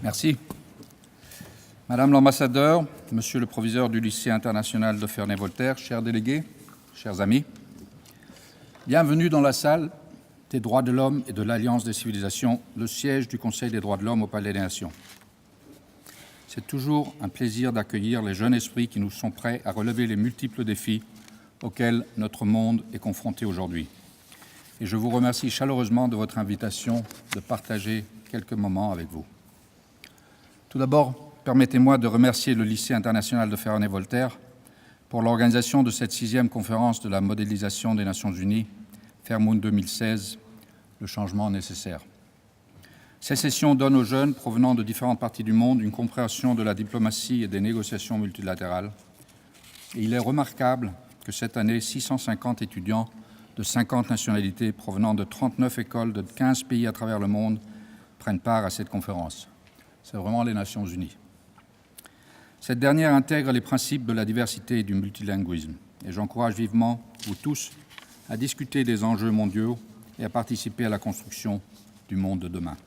Merci. Madame l'ambassadeur, Monsieur le proviseur du lycée international de Ferney-Voltaire, chers délégués, chers amis, bienvenue dans la salle des droits de l'homme et de l'Alliance des civilisations, le siège du Conseil des droits de l'homme au Palais des Nations. C'est toujours un plaisir d'accueillir les jeunes esprits qui nous sont prêts à relever les multiples défis auxquels notre monde est confronté aujourd'hui. Et je vous remercie chaleureusement de votre invitation de partager quelques moments avec vous. Tout d'abord, permettez-moi de remercier le lycée international de Ferney-Voltaire pour l'organisation de cette 6e conférence de la modélisation des Nations Unies, FerMUN 2016, le changement nécessaire. Ces sessions donnent aux jeunes provenant de différentes parties du monde une compréhension de la diplomatie et des négociations multilatérales. Et il est remarquable que cette année, 650 étudiants de 50 nationalités provenant de 39 écoles de 15 pays à travers le monde prennent part à cette conférence. C'est vraiment les Nations Unies. Cette dernière intègre les principes de la diversité et du multilinguisme. Et j'encourage vivement vous tous à discuter des enjeux mondiaux et à participer à la construction du monde de demain.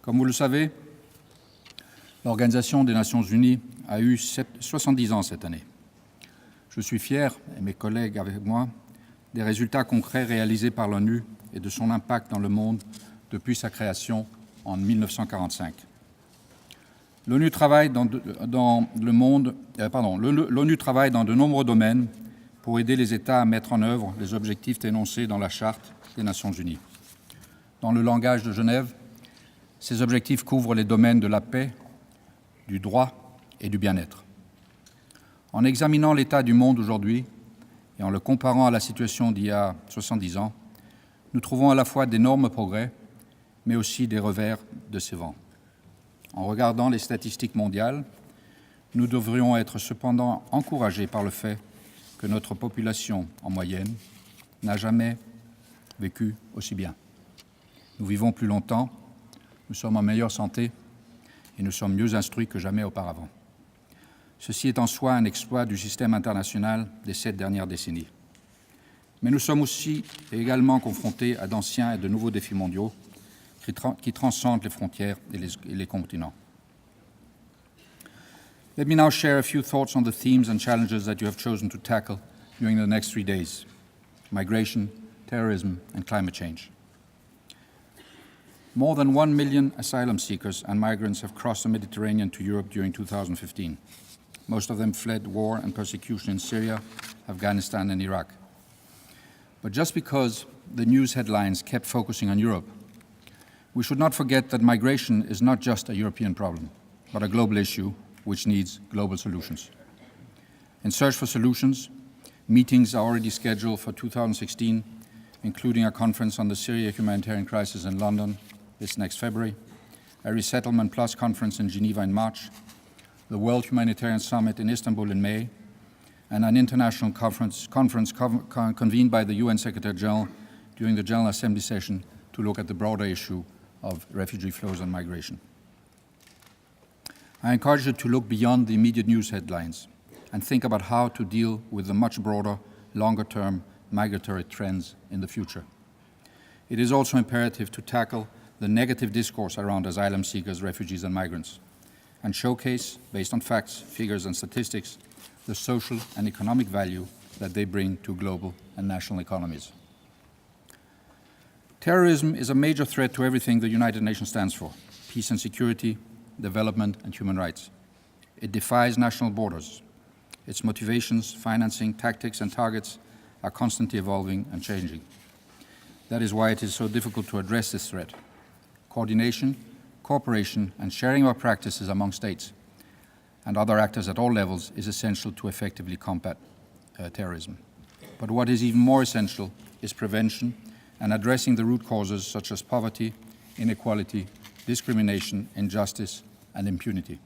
Comme vous le savez, l'Organisation des Nations Unies a eu 70 ans cette année. Je suis fier, et mes collègues avec moi, des résultats concrets réalisés par l'ONU et de son impact dans le monde depuis sa création en 1945. L'ONU travaille dans de nombreux domaines pour aider les États à mettre en œuvre les objectifs énoncés dans la Charte des Nations Unies. Dans le langage de Genève, ces objectifs couvrent les domaines de la paix, du droit et du bien-être. En examinant l'état du monde aujourd'hui et en le comparant à la situation d'il y a 70 ans, nous trouvons à la fois d'énormes progrès, mais aussi des revers de ces vents. En regardant les statistiques mondiales, nous devrions être cependant encouragés par le fait que notre population, en moyenne, n'a jamais vécu aussi bien. Nous vivons plus longtemps, nous sommes en meilleure santé et nous sommes mieux instruits que jamais auparavant. Ceci est en soi un exploit du système international des 7 dernières décennies. Mais nous sommes aussi et également confrontés à d'anciens et de nouveaux défis mondiaux qui transcendent les frontières et les continents. Let me now share a few thoughts on the themes and challenges that you have chosen to tackle during the next 3 days: migration, terrorism, and climate change. More than 1 million asylum seekers and migrants have crossed the Mediterranean to Europe during 2015. Most of them fled war and persecution in Syria, Afghanistan, and Iraq. But just because the news headlines kept focusing on Europe, we should not forget that migration is not just a European problem, but a global issue which needs global solutions. In search for solutions, meetings are already scheduled for 2016, including a conference on the Syria humanitarian crisis in London this next February, a Resettlement Plus conference in Geneva in March, the World Humanitarian Summit in Istanbul in May, and an international conference convened by the UN Secretary General during the General Assembly session to look at the broader issue of refugee flows and migration. I encourage you to look beyond the immediate news headlines and think about how to deal with the much broader, longer-term migratory trends in the future. It is also imperative to tackle the negative discourse around asylum seekers, refugees, and migrants, and showcase, based on facts, figures, and statistics, the social and economic value that they bring to global and national economies. Terrorism is a major threat to everything the United Nations stands for: peace and security, development, and human rights. It defies national borders. Its motivations, financing, tactics, and targets are constantly evolving and changing. That is why it is so difficult to address this threat. Coordination, cooperation, and sharing of practices among states and other actors at all levels is essential to effectively combat terrorism. But what is even more essential is prevention and addressing the root causes such as poverty, inequality, discrimination, injustice, and impunity.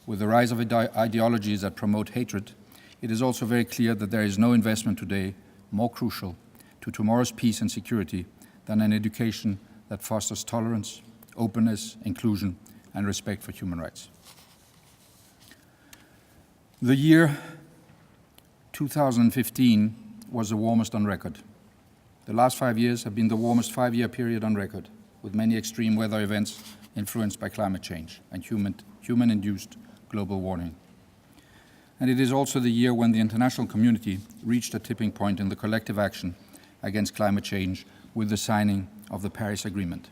With the rise of ideologies that promote hatred, it is also very clear that there is no investment today more crucial to tomorrow's peace and security than an education that fosters tolerance, openness, inclusion, and respect for human rights. The year 2015 was the warmest on record. The last 5 years have been the warmest 5-year period on record, with many extreme weather events influenced by climate change and human-induced global warming. And it is also the year when the international community reached a tipping point in the collective action against climate change with the signing of the Paris Agreement.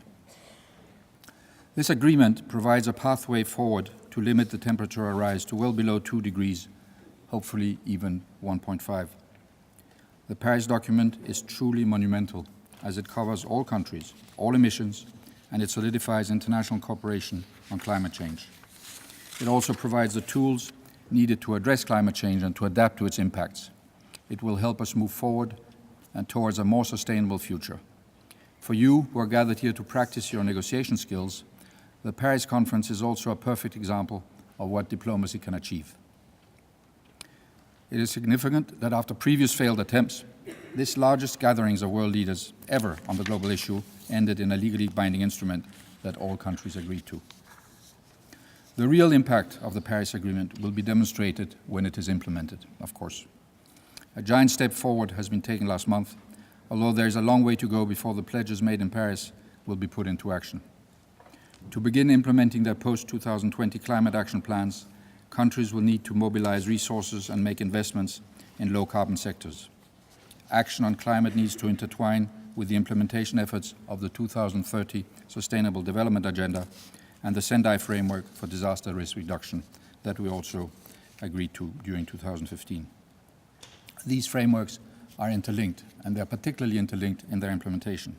This agreement provides a pathway forward to limit the temperature rise to well below 2 degrees, hopefully even 1.5. The Paris document is truly monumental as it covers all countries, all emissions, and it solidifies international cooperation on climate change. It also provides the tools needed to address climate change and to adapt to its impacts. It will help us move forward and towards a more sustainable future. For you who are gathered here to practice your negotiation skills, the Paris Conference is also a perfect example of what diplomacy can achieve. It is significant that after previous failed attempts, this largest gatherings of world leaders ever on the global issue ended in a legally binding instrument that all countries agreed to. The real impact of the Paris Agreement will be demonstrated when it is implemented, of course. A giant step forward has been taken last month, although there is a long way to go before the pledges made in Paris will be put into action. To begin implementing their post-2020 climate action plans, countries will need to mobilize resources and make investments in low-carbon sectors. Action on climate needs to intertwine with the implementation efforts of the 2030 Sustainable Development Agenda and the Sendai framework for disaster risk reduction that we also agreed to during 2015. These frameworks are interlinked, and they are particularly interlinked in their implementation.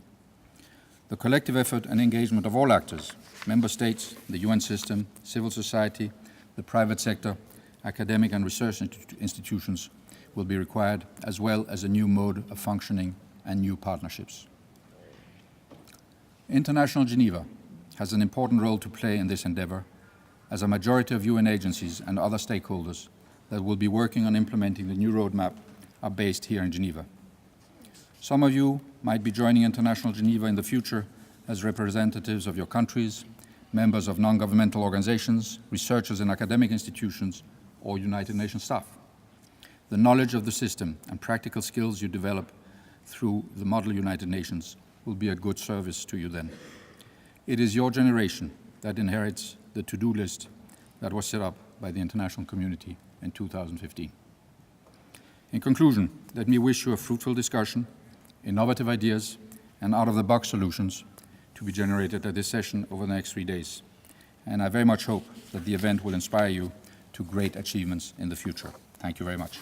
The collective effort and engagement of all actors, member states, the UN system, civil society, the private sector, academic and research institutions will be required, as well as a new mode of functioning and new partnerships. International Geneva has an important role to play in this endeavor, as a majority of UN agencies and other stakeholders that will be working on implementing the new roadmap are based here in Geneva. Some of you might be joining International Geneva in the future as representatives of your countries, members of non-governmental organizations, researchers in academic institutions, or United Nations staff. The knowledge of the system and practical skills you develop through the Model United Nations will be a good service to you then. It is your generation that inherits the to-do list that was set up by the international community in 2015. In conclusion, let me wish you a fruitful discussion, innovative ideas, and out-of-the-box solutions to be generated at this session over the next 3 days. And I very much hope that the event will inspire you to great achievements in the future. Thank you very much.